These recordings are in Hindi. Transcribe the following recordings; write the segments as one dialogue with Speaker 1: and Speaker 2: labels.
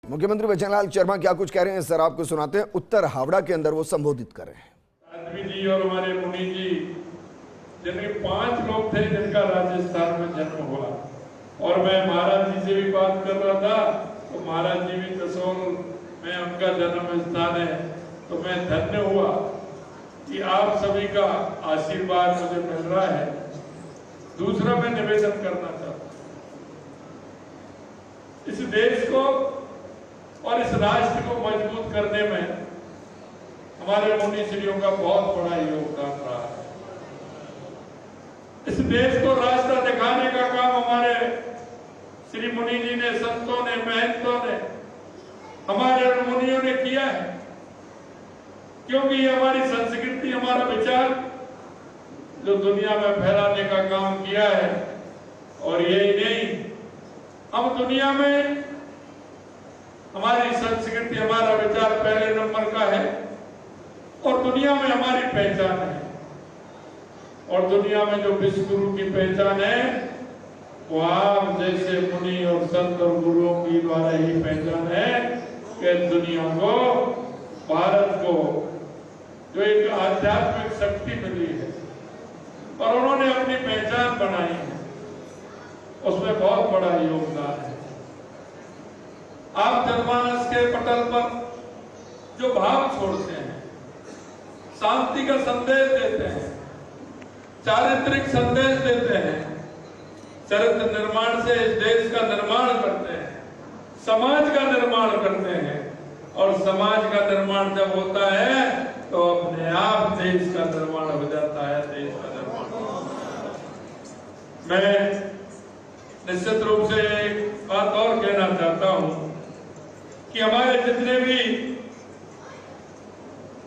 Speaker 1: मुख्यमंत्री बचनलाल शर्मा क्या कुछ कह रहे हैं सर, आपको सुनाते हैं। उत्तर हावड़ा के अंदर वो संबोधित कर रहे हैं।
Speaker 2: आदमी जी और हमारे मुनि जी, जिनके 5 लोग थे जिनका राजस्थान में जन्म हुआ, और मैं महाराज जी से भी बात कर रहा था तो महाराज जी भी कसौल में उनका जन्म स्थान है। तो मैं धन्य हुआ कि आप सभी का आशीर्वाद मुझे मिल रहा है। दूसरा मैं निवेदन करना चाहता हूँ, इस देश को और इस राष्ट्र को मजबूत करने में हमारे मुनिश्रियों का बहुत बड़ा योगदान रहा है। इस देश को रास्ता दिखाने का काम हमारे श्री मुनि जी ने, संतों ने, महंतों ने, हमारे मुनियों ने किया है। क्योंकि ये हमारी संस्कृति, हमारा विचार जो दुनिया में फैलाने का काम किया है। और यही नहीं, हम दुनिया में हमारी संस्कृति, हमारा विचार पहले नंबर का है और दुनिया में हमारी पहचान है। और दुनिया में जो विश्व गुरु की पहचान है वो आप जैसे मुनि और संत और गुरुओं की द्वारा ही पहचान है कि दुनिया को, भारत को जो एक आध्यात्मिक शक्ति मिली है और उन्होंने अपनी पहचान बनाई है, उसमें बहुत बड़ा योगदान है। आप जनमानस के पटल पर जो भाव छोड़ते हैं, शांति का संदेश देते हैं, चारित्रिक संदेश देते हैं, चरित्र निर्माण से इस देश का निर्माण करते हैं, समाज का निर्माण करते हैं। और समाज का निर्माण जब होता है तो अपने आप देश का निर्माण हो जाता है, देश का निर्माण। मैं निश्चित रूप से एक बात और कहना चाहता हूं कि हमारे जितने भी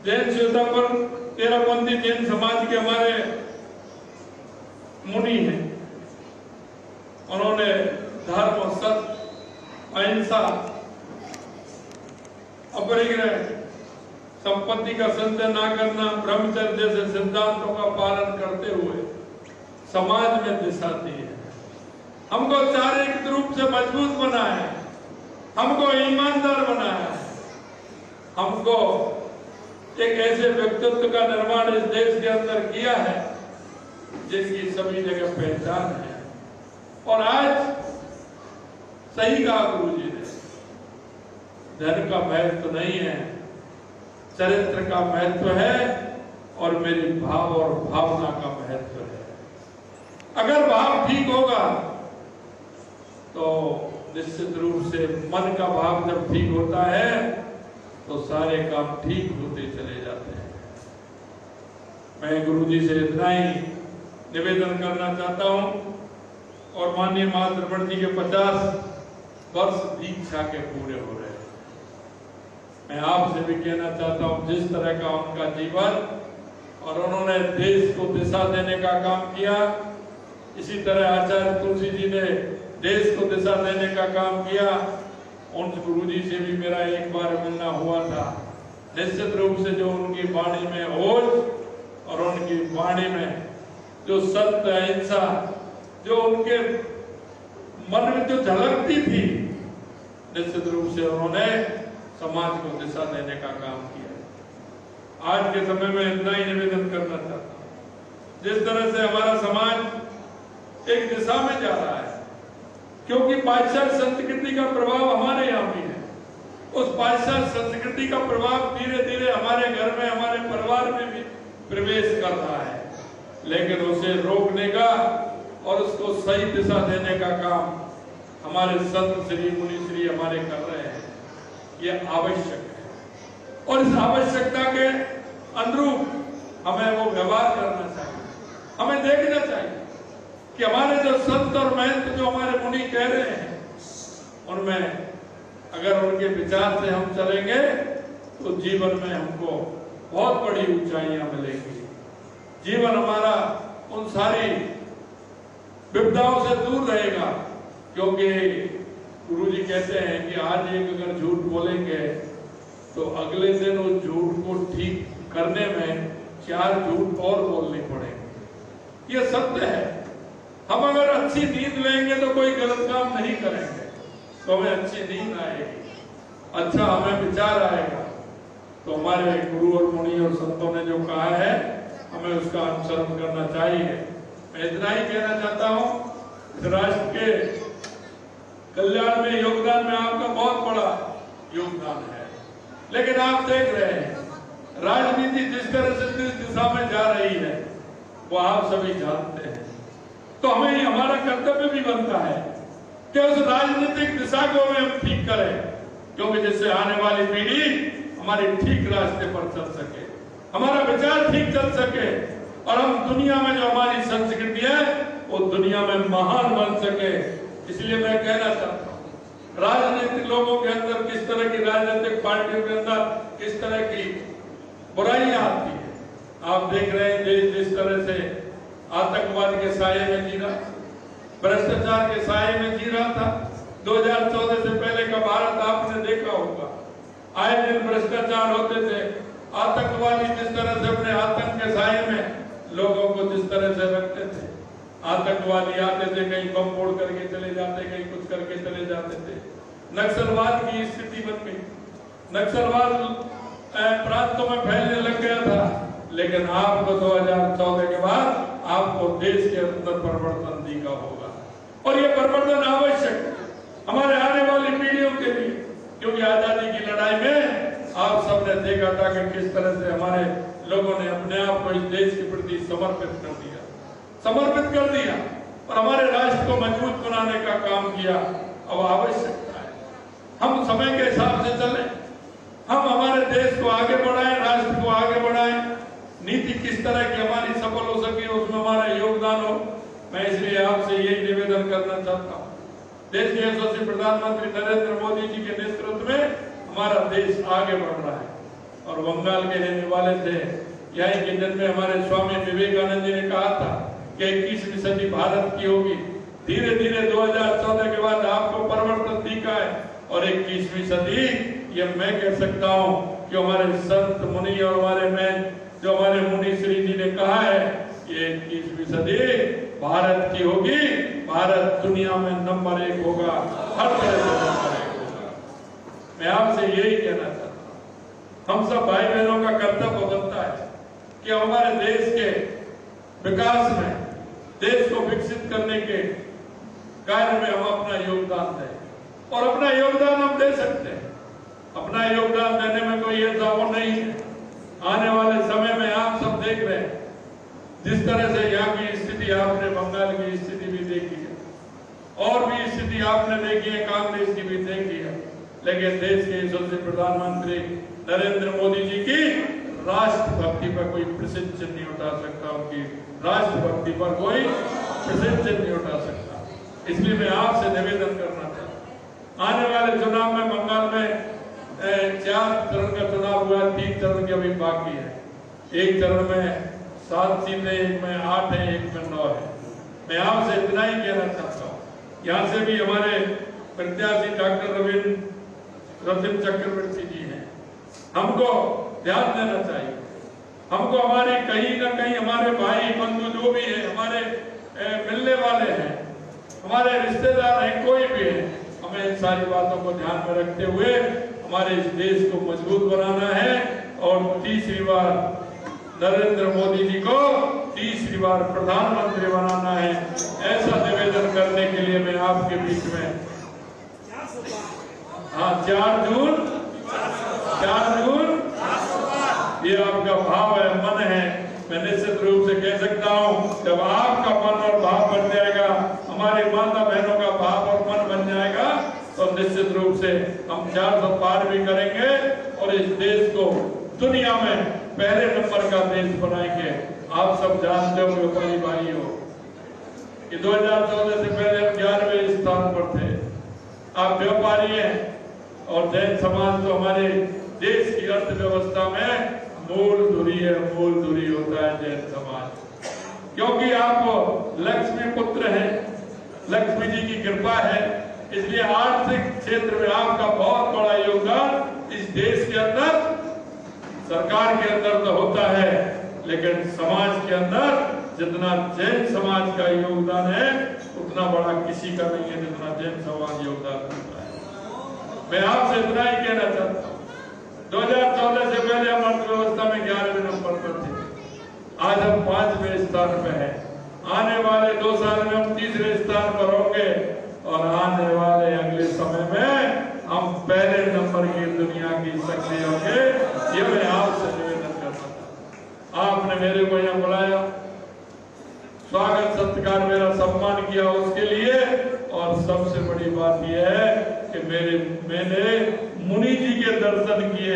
Speaker 2: जैन श्वेतांबर तेरहपंथी जैन समाज के हमारे मुनि हैं, उन्होंने धर्म, सत्य, अहिंसा, अपरिग्रह, संपत्ति का संचय न करना, ब्रह्मचर्य जैसे सिद्धांतों का पालन करते हुए समाज में दिशा दी है। हमको शारीरिक रूप से मजबूत बनाया है, हमको ईमानदार बनाया है, हमको एक ऐसे व्यक्तित्व का निर्माण इस देश के अंदर किया है जिसकी सभी जगह पहचान है। और आज सही कहा गुरु जी ने, धन का महत्व नहीं है, चरित्र का महत्व है और मेरी भाव और भावना का महत्व है। अगर भाव ठीक होगा तो निश्चित रूप से मन का भाव जब ठीक होता है तो सारे काम ठीक होते चले जाते हैं। मैं गुरु जी से इतना ही निवेदन करना चाहता हूं। और माननीय महाद्रविड़ जी के 50 वर्ष दीक्षा के पूरे हो रहे हैं। मैं आपसे भी कहना चाहता हूं, जिस तरह का उनका जीवन और उन्होंने देश को दिशा देने का काम किया, इसी तरह आचार्य तुलसी जी ने देश को दिशा देने का काम किया। उन गुरु जी से भी मेरा एक बार मिलना हुआ था। निश्चित रूप से जो उनकी वाणी में ओज और उनकी वाणी में जो सत्य, अहिंसा, जो उनके मन में जो झलकती थी, निश्चित रूप से उन्होंने समाज को दिशा देने का काम किया। आज के समय में इतना ही निवेदन करना चाहता हूं, जिस तरह से हमारा समाज एक दिशा में जा रहा है, क्योंकि पाश्चात्य संस्कृति का प्रभाव हमारे यहाँ भी है, उस पाश्चात्य संस्कृति का प्रभाव धीरे धीरे हमारे घर में, हमारे परिवार में भी प्रवेश कर रहा है। लेकिन उसे रोकने का और उसको सही दिशा देने का काम हमारे संत श्री मुनि श्री हमारे कर रहे हैं। ये आवश्यक है और इस आवश्यकता के अनुरूप हमें वो व्यवहार करना चाहिए। हमें देखना चाहिए कि हमारे जो संत और महंत जो हमारे मुनि कह रहे हैं, उनमें अगर उनके विचार से हम चलेंगे तो जीवन में हमको बहुत बड़ी ऊंचाइयां मिलेंगी। जीवन हमारा उन सारी विपदाओं से दूर रहेगा। क्योंकि गुरु जी कहते हैं कि आज एक अगर झूठ बोलेंगे तो अगले दिन उस झूठ को ठीक करने में 4 झूठ और बोलने पड़ेंगे। ये सत्य है। हम अगर अच्छी नींद लेंगे तो कोई गलत काम नहीं करेंगे, तो हमें अच्छी नींद आएगी। अच्छा हमें विचार आएगा तो हमारे गुरु और मुनि और संतों ने जो कहा है हमें उसका अनुसरण करना चाहिए। मैं इतना ही कहना चाहता हूँ, राष्ट्र के कल्याण में योगदान में आपका बहुत बड़ा योगदान है, लेकिन आप देख रहे हैं राजनीति जिस तरह से जिस दिशा में जा रही है वो आप सभी जानते हैं। तो हमें हमारा कर्तव्य भी बनता है कि उस राजनीतिक दिशा को हम ठीक करें, क्योंकि जिससे आने वाली पीढ़ी हमारे ठीक रास्ते पर चल सके, हमारा विचार ठीक चल सके और हम दुनिया में जो हमारी संस्कृति है वो दुनिया में महान बन सके। इसलिए मैं कहना चाहता हूँ राजनीतिक लोगों के अंदर किस तरह की, राजनीतिक पार्टियों के अंदर किस तरह की बुराइयां आती है। आप देख रहे हैं देश जिस तरह से आतंकवाद के साये में जी रहा, भ्रष्टाचार के साये में जी रहा था। 2014 से पहले का भारत आपने देखा होगा, आए दिन भ्रष्टाचार होते थे, आतंकवादी जिस तरह से अपने आतंक के साये में लोगों को जिस तरह से रखते थे, आतंकवादी आते थे, कहीं बम फोड़ करके चले जाते, कहीं कुछ करके चले जाते थे। नक्सलवाद की स्थिति बन गई, नक्सलवाद प्रांतों में फैलने लग गया था। लेकिन आपको 2014 के बाद आपको देश के अंदर परिवर्तन दिखा होगा और ये परिवर्तन आवश्यक है हमारे आने वाली पीढ़ियों के लिए, क्योंकि आजादी की लड़ाई में आप सबने देखा था कि किस तरह से हमारे लोगों ने अपने आप को इस देश के प्रति समर्पित कर दिया और हमारे राष्ट्र को मजबूत बनाने का काम किया। अब आवश्यकता है हम समय के हिसाब से चलें, हम हमारे देश को आगे बढ़ाएं, राष्ट्र को आगे बढ़ाएं। नीति किस तरह की हमारी सफल हो सके उसमें हमारा योगदान हो। मैं इसलिए आपसे यही निवेदन करना चाहता हूँ, देश के यशस्वी प्रधानमंत्री नरेंद्र मोदी जी के नेतृत्व में हमारा देश आगे बढ़ रहा है और बंगाल के रहने वाले थे, यही के जन्म में हमारे स्वामी विवेकानंद जी ने कहा था कि 21वीं सदी भारत की होगी। धीरे धीरे 2014 के बाद आपको परिवर्तन दिखा है और 21वीं सदी ये मैं कह सकता हूँ कि हमारे संत मुनि और हमारे मुनि श्री जी ने कहा है कि 21वीं सदी भारत की होगी, भारत दुनिया में नंबर 1 होगा, हर तरह से नंबर 1 होगा। मैं आपसे यही कहना चाहता हूँ, हम सब भाई बहनों का कर्तव्य बनता है कि हमारे देश के विकास में, देश को विकसित करने के कार्य में हम अपना योगदान दें और अपना योगदान हम दे सकते हैं। अपना योगदान देने में कोई ऐसा वो नहीं है। आने वाले समय में आप सब देख रहे हैं जिस तरह से यहाँ की स्थिति, आपने बंगाल की स्थिति भी देखी है और भी स्थिति आपने देखी है, कांग्रेस की भी देखी है, लेकिन देश के यशस्वी प्रधानमंत्री नरेंद्र मोदी जी की राष्ट्रभक्ति पर कोई प्रसिद्ध नहीं उठा सकता, उनकी राष्ट्रभक्ति पर कोई प्रसिद्ध नहीं उठा सकता। इसलिए मैं आपसे निवेदन करना चाहता हूँ, आने वाले चुनाव में बंगाल में 4 चरण का चुनाव हुआ, 3 चरण के अभी बाकी है। एक चरण में 7 सीटें, एक में 8 है, एक में 9 है। मैं आपसे इतना ही कहना चाहता हूँ, यहाँ से भी हमारे प्रत्याशी डॉक्टर रविंद्र चक्रवर्ती जी हैं, हमको ध्यान देना चाहिए। हमको हमारे कहीं ना कहीं हमारे भाई बंधु जो भी है, हमारे मिलने वाले हैं, हमारे रिश्तेदार हैं, कोई भी है, हमें इन सारी बातों को ध्यान में रखते हुए हमारे इस देश को मजबूत बनाना है और तीसरी बार नरेंद्र मोदी जी को तीसरी बार प्रधानमंत्री बनाना है। ऐसा निवेदन करने के लिए मैं आपके बीच में 4 जून ये आपका भाव है, मन है। मैं निश्चित रूप से कह सकता हूँ जब आपका मन और भाव बन जाएगा, हमारे माता बहनों का भाव और मन बन जाएगा, तो निश्चित रूप से हम 400 पार भी करेंगे और इस देश को दुनिया में पहले नंबर का देश बनाएंगे। आप सब जानते हो भाई भाइयों कि 2014 से पहले हम 11वें स्थान पर थे। आप व्यापारी हैं और जैन समाज तो हमारे देश की अर्थव्यवस्था में मूल धुरी होता है जैन समाज, क्योंकि आप लक्ष्मी पुत्र हैं, लक्ष्मी जी की कृपा है, इसलिए आर्थिक क्षेत्र में आपका बहुत बड़ा योगदान इस देश के अंदर, सरकार के अंदर तो होता है, लेकिन समाज के अंदर जितना जैन समाज का योगदान है उतना बड़ा किसी का नहीं है जितना जैन समाज योगदान करता है। मैं आपसे इतना ही कहना चाहता हूँ, 2014 से पहले हम अर्थव्यवस्था में 11वें नंबर पर थे, आज हम 5वें स्थान पे हैं। आने वाले 2 साल में हम 3रे स्थान पर होंगे और आने वाले अगले समय में हम पहले नंबर की दुनिया की शक्ति होंगे। ये मैं आपसे निवेदन करता था। आपने मेरे को यहाँ बुलाया, स्वागत सत्कार मेरा सम्मान किया उसके लिए, और सबसे बड़ी बात यह है कि मैंने मुनि जी के दर्शन किए,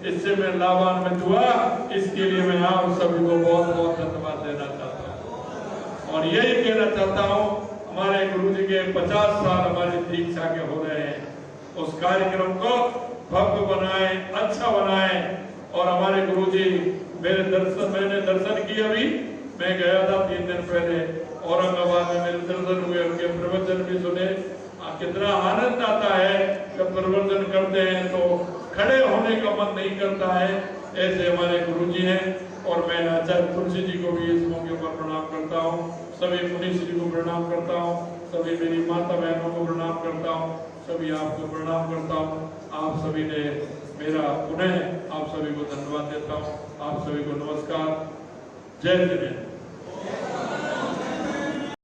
Speaker 2: इससे मैं लाभान्वित हुआ। इसके लिए मैं आप सभी को बहुत बहुत धन्यवाद देना चाहता हूँ और यही कहना चाहता हूँ, हमारे गुरु जी के 50 साल हमारी दीक्षा के हो रहे हैं। उस कार्यक्रम को भव्य बनाएं, अच्छा बनाएं। और हमारे गुरु जी मैंने दर्शन किए। अभी मैं गया था 3 दिन पहले औरंगाबाद में, मेरे दर्शन हुए, उनके प्रवचन भी सुने। कितना आनंद आता है जब प्रवचन करते हैं तो खड़े होने का मन नहीं करता है। ऐसे हमारे गुरु जी हैं और मैं आचार्य तुलसी जी को भी इस मौके पर प्रणाम करता हूँ, सभी मुनीष जी को प्रणाम करता हूँ, सभी मेरी माता बहनों को प्रणाम करता हूँ, सभी आपको प्रणाम करता हूँ। आप सभी ने मेरा पुनः आप सभी को धन्यवाद देता हूँ। आप सभी को नमस्कार। जय जिनेन्द्र।